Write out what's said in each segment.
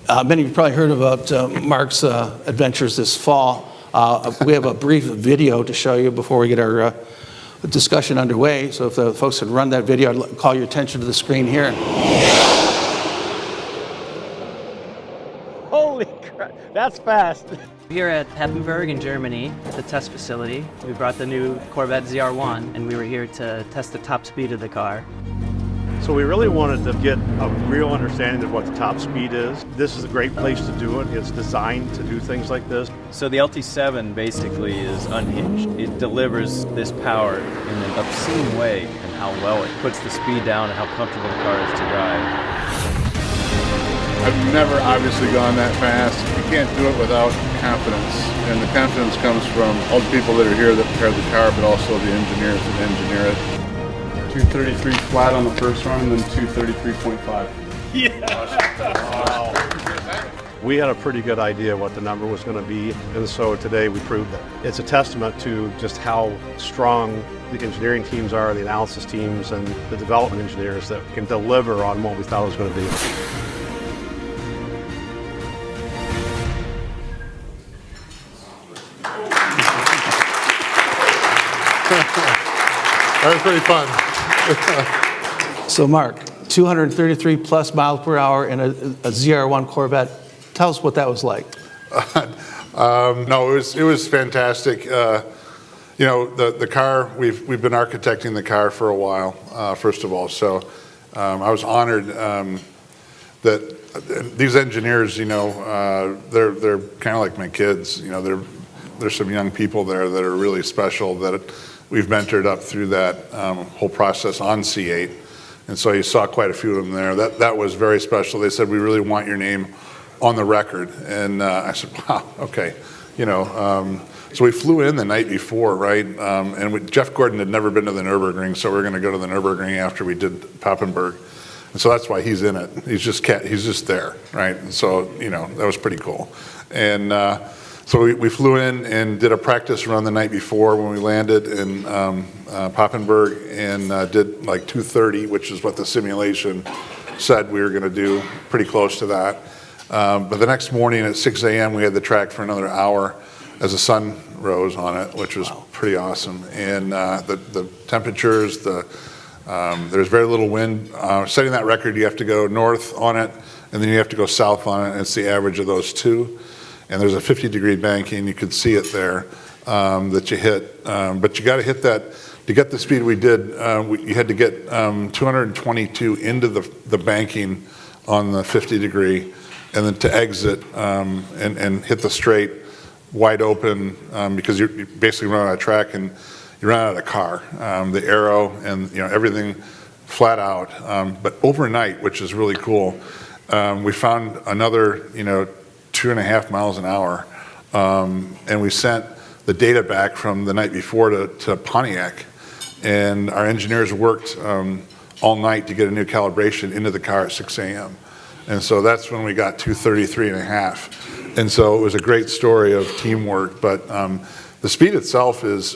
Many of you probably heard about Mark's adventures this fall. We have a brief video to show you before we get our discussion underway. So if the folks could run that video, I'd call your attention to the screen here. Holy crap, that's fast. Here at Babiarz in Germany, at the test facility, we brought the new Corvette ZR1, and we were here to test the top speed of the car. So we really wanted to get a real understanding of what the top speed is. This is a great place to do it. It's designed to do things like this. So the LT7 basically is unhinged. It delivers this power in an obscene way and how well it puts the speed down and how comfortable the car is to drive. I've never obviously gone that fast. You can't do it without confidence. And the confidence comes from all the people that are here that prepare the car, but also the engineers that engineer it. 233 flat on the first run, and then 233.5. Yeah! Wow. We had a pretty good idea what the number was going to be, and so today we proved that. It's a testament to just how strong the engineering teams are, the analysis teams, and the development engineers that can deliver on what we thought it was going to be. That was pretty fun. So Mark, 233 plus miles per hour in a ZR1 Corvette. Tell us what that was like. No, it was fantastic. You know, the car, we've been architecting the car for a while, first of all. So I was honored that these engineers, you know, they're kind of like my kids. You know, there's some young people there that are really special that we've mentored up through that whole process on C8. And so you saw quite a few of them there. That was very special. They said, we really want your name on the record. And I said, wow, okay. You know, so we flew in the night before, right? And Jeff Gordon had never been to the Nürburgring, so we're going to go to the Nürburgring after we did Papenburg. And so that's why he's in it. He's just there, right? And so, you know, that was pretty cool. And so we flew in and did a practice run the night before when we landed in Papenburg, and did like 230, which is what the simulation said we were going to do, pretty close to that. But the next morning at 6 a.m. we had the track for another hour as the sun rose on it, which was pretty awesome. And the temperatures, there's very little wind. Setting that record, you have to go north on it, and then you have to go south on it, and it's the average of those two. And there's a 50-degree banking, you could see it there, that you hit. But you got to hit that, to get the speed we did, you had to get 222 into the banking on the 50-degree, and then to exit and hit the straight wide open, because you basically run out of track and you run out of car. The aero and, you know, everything flat out. But overnight, which is really cool, we found another, you know, 2.5 miles an hour, and we sent the data back from the night before to Pontiac, and our engineers worked all night to get a new calibration into the car at 6 a.m. And so that's when we got 233.5. And so it was a great story of teamwork, but the speed itself is,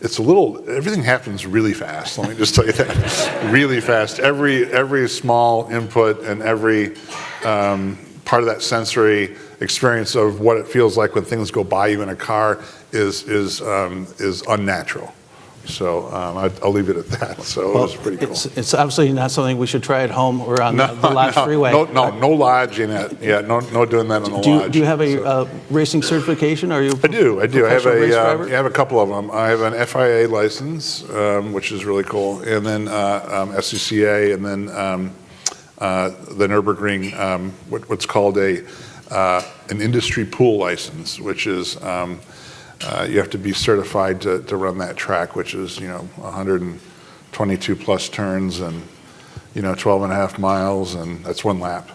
it's a little, everything happens really fast, let me just tell you that, really fast. Every small input and every part of that sensory experience of what it feels like when things go by you in a car is unnatural. So I'll leave it at that. So it was pretty cool. It's obviously not something we should try at home or on the Lodge Freeway. No lodge in it. Yeah, no doing that on the lodge. Do you have a racing certification? Are you? I do. I have a couple of them. I have an FIA license, which is really cool, and then SCCA, and then the Nürburgring, what's called an industry pool license, which is you have to be certified to run that track, which is, you know, 122 plus turns and, you know, 12.5 miles, and that's one lap.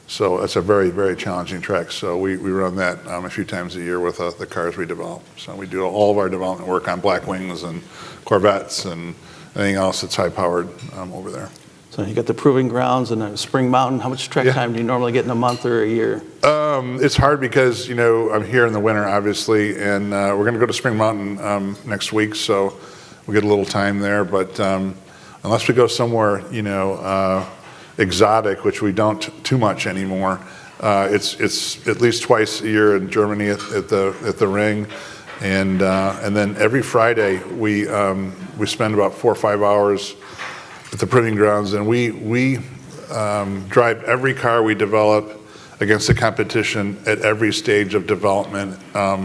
So that's a very, very challenging track. So we run that a few times a year with the cars we develop. So we do all of our development work on Black Wings and Corvettes and anything else that's high-powered over there. So you got the Proving Grounds and Spring Mountain. How much track time do you normally get in a month or a year? It's hard because, you know, I'm here in the winter, obviously, and we're going to go to Spring Mountain next week, so we get a little time there. But unless we go somewhere, you know, exotic, which we don't too much anymore, It's at least twice a year in Germany at the ring, and then every Friday we spend about 4 or 5 hours at the proving grounds, and we drive every car we develop against the competition at every stage of development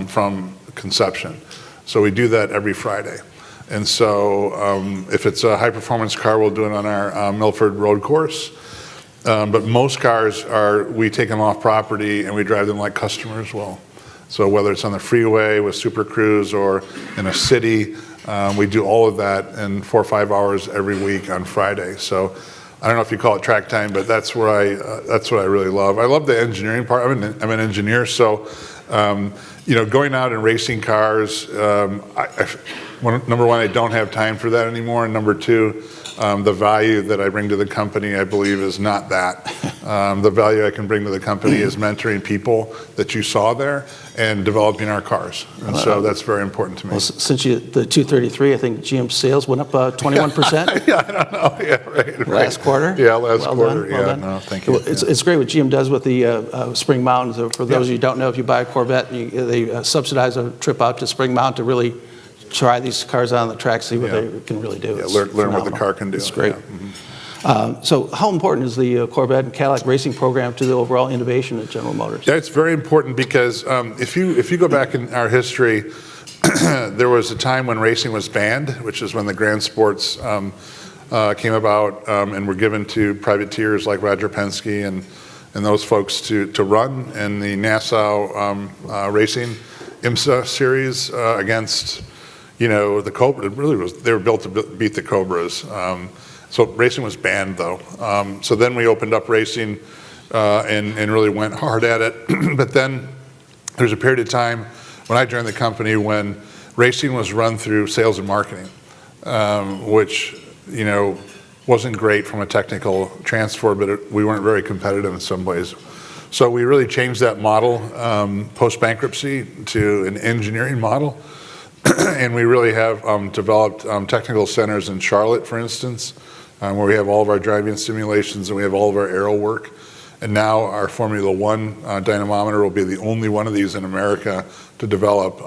from conception. So we do that every Friday. And so if it's a high performance car, we'll do it on our Milford road course. But most cars we take them off property and we drive them like customers will. So whether it's on the freeway with Super Cruise or in a city, we do all of that in 4 or 5 hours every week on Friday. So I don't know if you call it track time, but that's what I really love. I love the engineering part. I'm an engineer, so going out and racing cars. Number one, I don't have time for that anymore, and number two, the value that I bring to the company, I believe, is not that. The value I can bring to the company is mentoring people that you saw there and developing our cars. And so that's very important to me. Well, since the 233, I think GM sales went up 21%? Yeah, I don't know. Yeah, right. Last quarter? Yeah, last Well quarter. done, well done. No, thank you. Well, it's great what GM does with the Spring Mountain. For those of you who don't know, if you buy a Corvette, they subsidize a trip out to Spring Mountain to really try these cars out on the track, see what they can really do. Yeah, It's learn what the phenomenal. car can do. It's great. Yeah. So how important is the Corvette and Cadillac racing program to the overall innovation at General Motors? Yeah, it's very important because if you go back in our history, there was a time when racing was banned, which is when the Grand Sports came about and were given to privateers like Roger Penske and those folks to run in the Nassau Racing IMSA series against the Cobra. It really was, they were built to beat the Cobras. So racing was banned though. So then we opened up racing and really went hard at it. But then there's a period of time when I joined the company when racing was run through sales and marketing, which wasn't great from a technical transfer, but we weren't very competitive in some ways. So we really changed that model post-bankruptcy to an engineering model. And we really have developed technical centers in Charlotte, for instance, where we have all of our driving simulations and we have all of our aero work. And now our Formula One dynamometer will be the only one of these in America to develop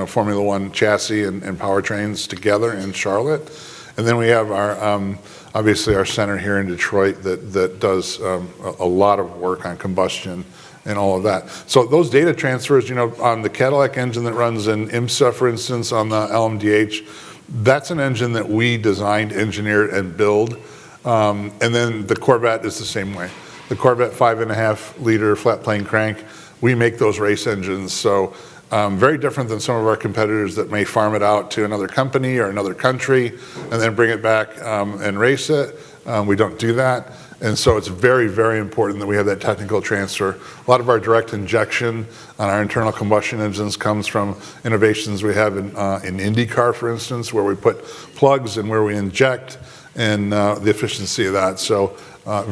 Formula One chassis and powertrains together in Charlotte. And then we have our obviously our center here in Detroit that does a lot of work on combustion and all of that. So those data transfers, on the Cadillac engine that runs in IMSA, for instance, on the LMDH, that's an engine that we designed, engineered, and build. And then the Corvette is the same way. The Corvette 5.5 liter flat plane crank, we make those race engines. So very different than some of our competitors that may farm it out to another company or another country and then bring it back and race it. We don't do that. And so it's very, very important that we have that technical transfer. A lot of our direct injection on our internal combustion engines comes from innovations we have in IndyCar, for instance, where we put plugs and where we inject and the efficiency of that. So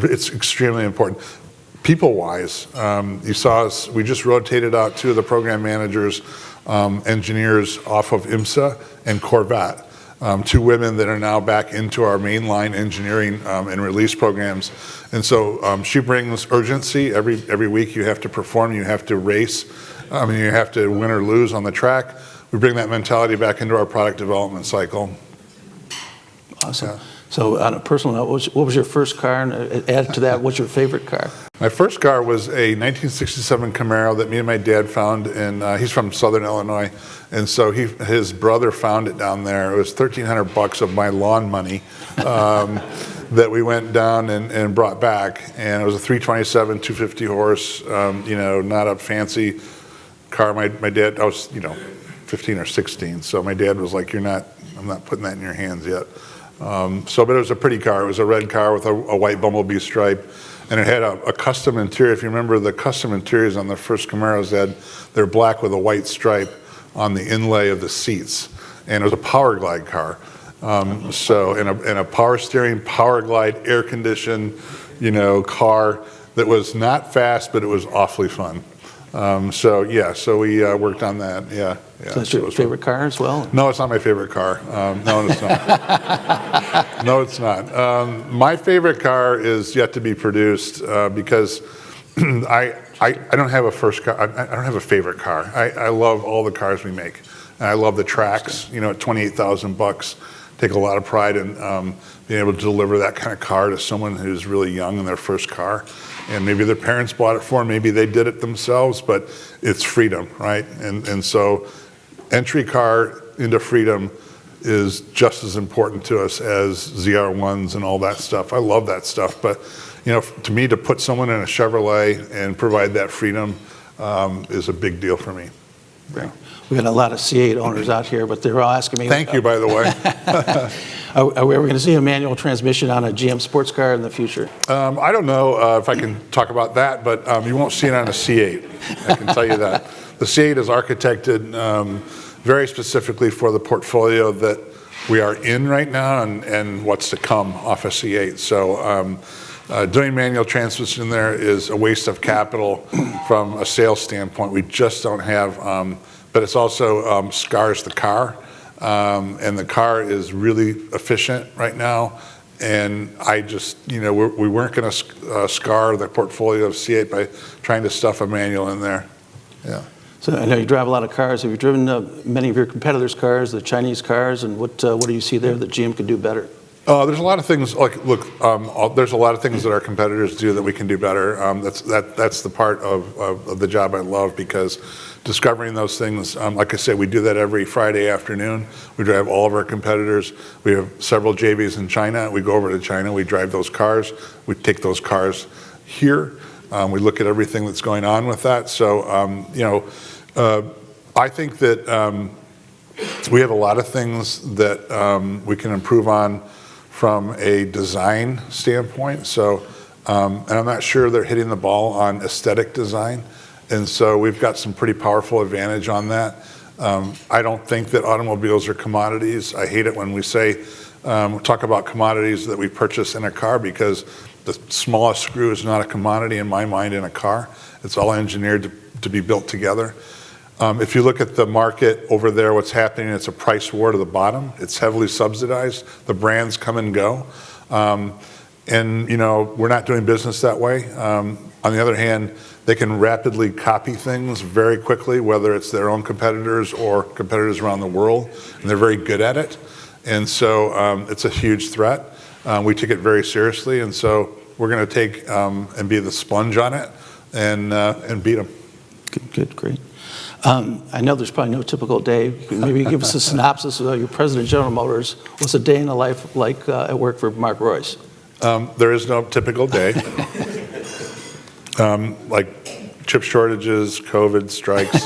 it's extremely important. People-wise, you saw us, we just rotated out 2 of the program managers, engineers off of IMSA and Corvette. 2 women that are now back into our mainline engineering and release programs. And so she brings urgency. Every week you have to perform, you have to race, you have to win or lose on the track. We bring that mentality back into our product development cycle. Awesome. Yeah. So on a personal note, what was your first car? And add to that, what's your favorite car? My first car was a 1967 Camaro that me and my dad found, and he's from Southern Illinois, and so his brother found it down there. It was $1,300 of my lawn money that we went down and brought back, and it was a 327, 250 horse, not a fancy car. My dad, I was 15 or 16, so my dad was like, I'm not putting that in your hands yet. But it was a pretty car. It was a red car with a white bumblebee stripe. And it had a custom interior. If you remember the custom interiors on the first Camaros, they're black with a white stripe on the inlay of the seats. And it was a power glide car. And a power steering, power glide, air conditioned, car that was not fast, but it was awfully fun. So we worked on that. Yeah. So that's your favorite car as well? No, it's not my favorite car. No, it's not. No, it's not. My favorite car is yet to be produced because I don't have a first car. I don't have a favorite car. I love all the cars we make. And I love the tracks. You know, at $28,000, take a lot of pride in being able to deliver that kind of car to someone who's really young in their first car. And maybe their parents bought it for them, maybe they did it themselves, but it's freedom, right? And so entry car into freedom is just as important to us as ZR1s and all that stuff. I love that stuff, but you know, to me, to put someone in a Chevrolet and provide that freedom is a big deal for me. Right. We got a lot of C8 owners out here, but they're all asking me. Thank you, by the way. Are we going to see a manual transmission on a GM sports car in the future? I don't know if I can talk about that, but you won't see it on a C8. I can tell you that. The C8 is architected very specifically for the portfolio that we are in right now and what's to come off a C8. So doing manual transmission there is a waste of capital from a sales standpoint. We just don't have, but it's also scars the car. And the car is really efficient right now. And I just, you know, we weren't going to scar the portfolio of C8 by trying to stuff a manual in there. Yeah. So I know you drive a lot of cars. Have you driven many of your competitors' cars, the Chinese cars, and what do you see there that GM could do better? There's a lot of things. Like, look, there's a lot of things that our competitors do that we can do better. That's the part of the job I love, because discovering those things. Like I said, we do that every Friday afternoon. We drive all of our competitors. We have several JVs in China. We go over to China. We drive those cars. We take those cars here. We look at everything that's going on with that. So, you know, I think that we have a lot of things that we can improve on from a design standpoint. So, and I'm not sure they're hitting the ball on aesthetic design. And so we've got some pretty powerful advantage on that. I don't think that automobiles are commodities. I hate it when we say, talk about commodities that we purchase in a car, because the smallest screw is not a commodity in my mind in a car. It's all engineered to be built together. If you look at the market over there, what's happening, it's a price war to the bottom. It's heavily subsidized. The brands come and go. And, you know, we're not doing business that way. On the other hand, they can rapidly copy things very quickly, whether it's their own competitors or competitors around the world, and they're very good at it. And so it's a huge threat. We take it very seriously, and so we're going to take and be the sponge on it and beat them. Good, great. I know there's probably no typical day. Maybe give us a synopsis of your president of General Motors. What's a day in the life like at work for Mark Royce? There is no typical day. Like chip shortages, COVID strikes,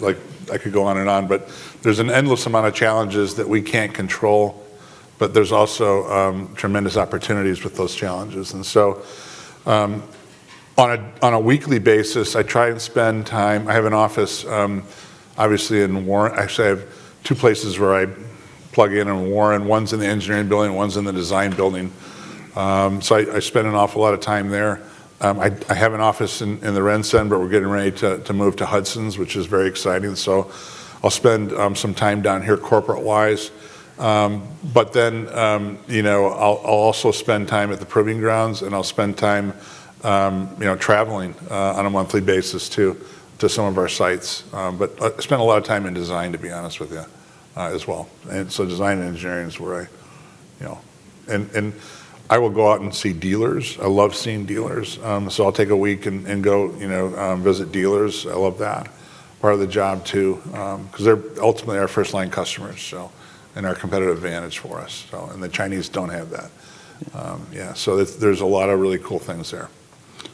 like I could go on and on, but there's an endless amount of challenges that we can't control, but there's also tremendous opportunities with those challenges. And so on a weekly basis, I try and spend time. I have an office, obviously in Warren. Actually, I have two places where I plug in Warren. One's in the engineering building, one's in the design building. So I spend an awful lot of time there. I have an office in the Rensen, but we're getting ready to move to Hudson's, which is very exciting. So I'll spend some time down here corporate-wise. But then, you know, I'll also spend time at the proving grounds, and I'll spend time you know, traveling on a monthly basis to some of our sites. But I spend a lot of time in design, to be honest with you, as well. And so design and engineering is where I, you know, and I will go out and see dealers. I love seeing dealers. So I'll take a week and go, you know, visit dealers. I love that part of the job too, because they're ultimately our first line customers. So, and our competitive advantage for us. So, and the Chinese don't have that. Yeah. So there's a lot of really cool things there.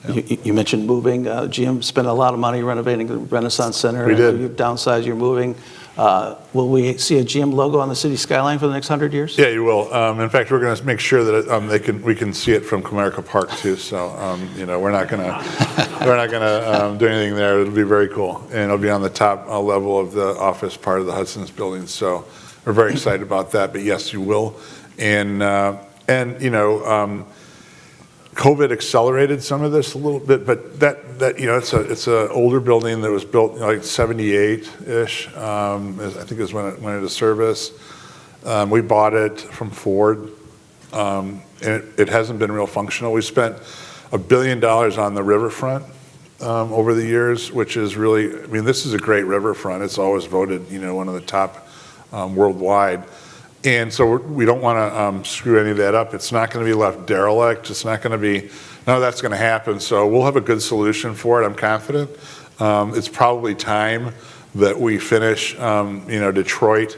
Yeah. You mentioned moving. GM spent a lot of money renovating the Renaissance Center. We did. You've downsized, you're moving. Will we see a GM logo on the city skyline for the next 100 years? Yeah, you will. In fact, we're going to make sure that we can see it from Comerica Park too. So, you know, we're not going to do anything there. It'll be very cool, and it'll be on the top level of the office part of the Hudson's building. So, we're very excited about that. But yes, you will, and you know. COVID accelerated some of this a little bit, but that you know, it's a older building that was built, you know, like 78-ish. I think it was when it went into service. We bought it from Ford, and it hasn't been real functional. We spent $1 billion on the riverfront over the years, which is really, I mean, this is a great riverfront. It's always voted, one of the top worldwide. And so we don't want to screw any of that up. It's not going to be left derelict. It's not going to be, none of that's going to happen. So we'll have a good solution for it, I'm confident. It's probably time that we finish, Detroit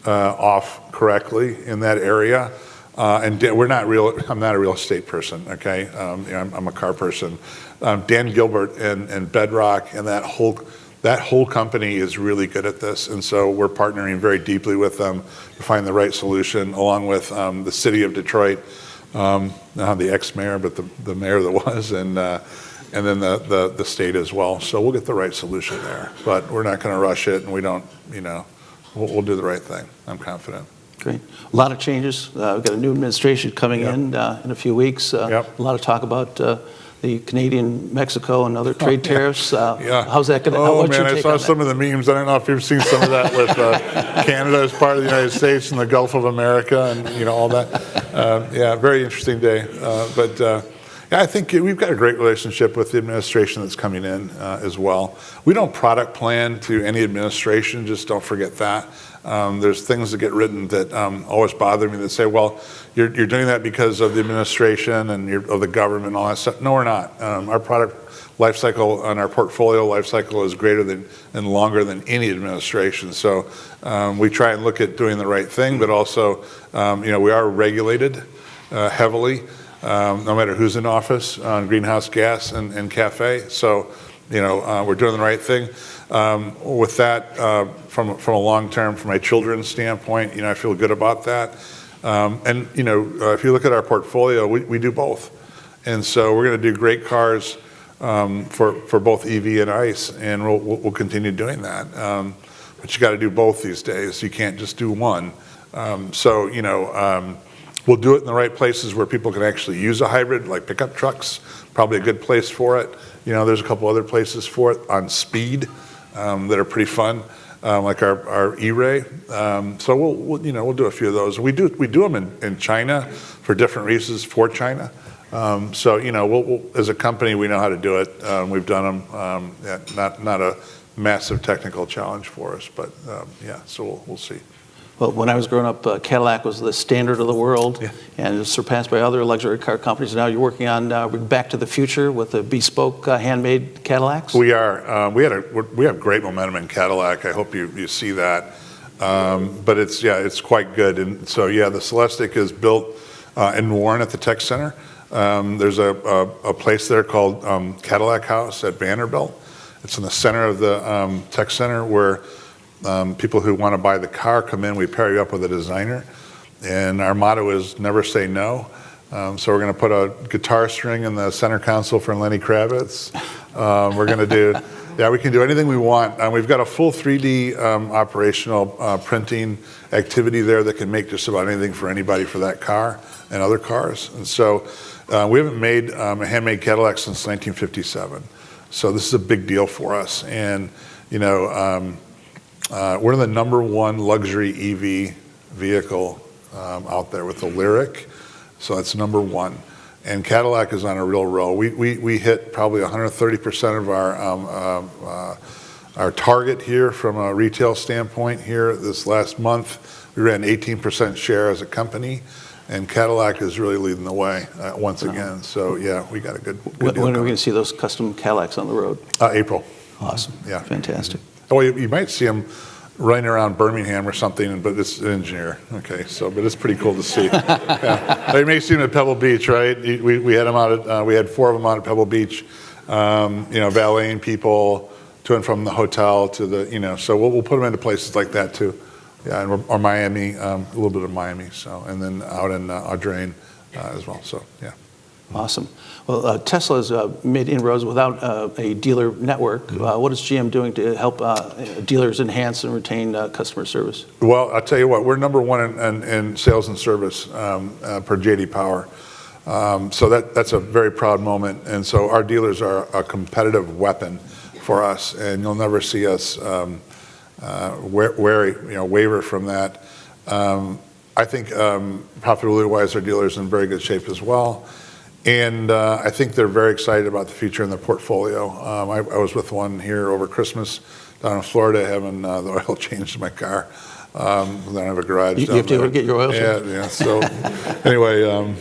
off correctly in that area. And I'm not a real estate person, okay? I'm a car person. Dan Gilbert and Bedrock and that whole company is really good at this, and so we're partnering very deeply with them to find the right solution, along with the city of Detroit, not the ex-mayor, but the mayor that was, and then the state as well. So we'll get the right solution there, but we're not going to rush it, and we don't, we'll do the right thing. I'm confident. Great. A lot of changes. We've got a new administration coming in a few weeks. A lot of talk about the Canadian, Mexico, and other trade tariffs. How's that going to? Oh man, I saw some of the memes. I don't know if you've seen some of that with Canada as part of the United States and the Gulf of America, and all that. Very interesting day. But I think we've got a great relationship with the administration that's coming in as well. We don't product plan to any administration. Just don't forget that. There's things that get written that always bother me that say, well, you're doing that because of the administration and of the government and all that stuff. No, we're not. Our product life cycle and our portfolio life cycle is greater than and longer than any administration. So we try and look at doing the right thing, but also, we are regulated heavily, no matter who's in office, on greenhouse gas and CAFE. So, we're doing the right thing. With that, from a long term, from my children's standpoint, I feel good about that. If you look at our portfolio, we do both. And so we're going to do great cars for both EV and ICE, and we'll continue doing that. But you got to do both these days. You can't just do one. We'll do it in the right places where people can actually use a hybrid, like pickup trucks, probably a good place for it. There's a couple other places for it on speed that are pretty fun, like our E-Ray. So we'll do a few of those. We do them in China for different reasons for China. We'll, as a company, we know how to do it. We've done them. Not a massive technical challenge for us, but so we'll see. Well, when I was growing up, Cadillac was the standard of the world, and it was surpassed by other luxury car companies. Now you're working on Back to the Future with the bespoke handmade Cadillacs? We are. We have great momentum in Cadillac. I hope you see that. But it's quite good. And so, the Celestiq is built in Warren at the Tech Center. There's a place there called Cadillac House at Vanderbilt. It's in the center of the Tech Center where people who want to buy the car come in. We pair you up with a designer, and our motto is never say no. So we're going to put a guitar string in the center console for Lenny Kravitz. We're going to do, we can do anything we want. We've got a full 3D operational printing activity there that can make just about anything for anybody for that car and other cars. And so we haven't made a handmade Cadillac since 1957. So this is a big deal for us. And, we're the #1 luxury EV vehicle out there with the Lyriq, so that's #1. And Cadillac is on a real roll. We hit probably 130% of our target here from a retail standpoint here this last month. We ran 18% share as a company, and Cadillac is really leading the way once again. So we got a good deal. When are we going to see those custom Cadillacs on the road? April. Awesome. Yeah. Fantastic. Well, you might see them running around Birmingham or something, but it's an engineer. Okay, but it's pretty cool to see. You may see them at Pebble Beach, right? We had them out at, we had 4 of them out at Pebble Beach, valeting people to and from the hotel to the, so we'll put them into places like that too. Yeah, or Miami, a little bit of Miami, and then out in Audrain as well. So Awesome. Well, Tesla's made inroads without a dealer network. What is GM doing to help dealers enhance and retain customer service? Well, I'll tell you what, we're #1 in sales and service per J.D. Power. So that's a very proud moment. And so our dealers are a competitive weapon for us, and you'll never see us waver from that. I think profitability-wise, our dealers are in very good shape as well. And I think they're very excited about the future in their portfolio. I was with one here over Christmas down in Florida having the oil changed in my car. I don't have a garage You down have to there. go get your oil changed? Yeah, so anyway,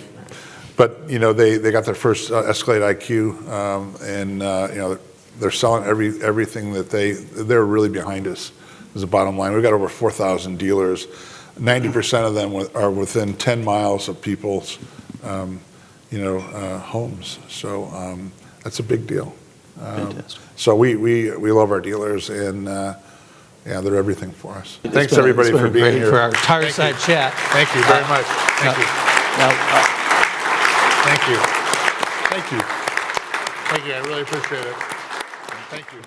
but, you know, they got their first Escalade IQ, and, you know, they're selling everything that they're really behind us is the bottom line. We've got over 4,000 dealers. 90% of them are within 10 miles of people's homes. So that's a big deal. Fantastic. So we love our dealers, and yeah, they're everything for us. It's Thanks been- everybody it's been for being great here. for our Tireside chat. Thank you very much. Thank you. Now, Thank you. Thank you. Thank you. I really appreciate it. Thank you.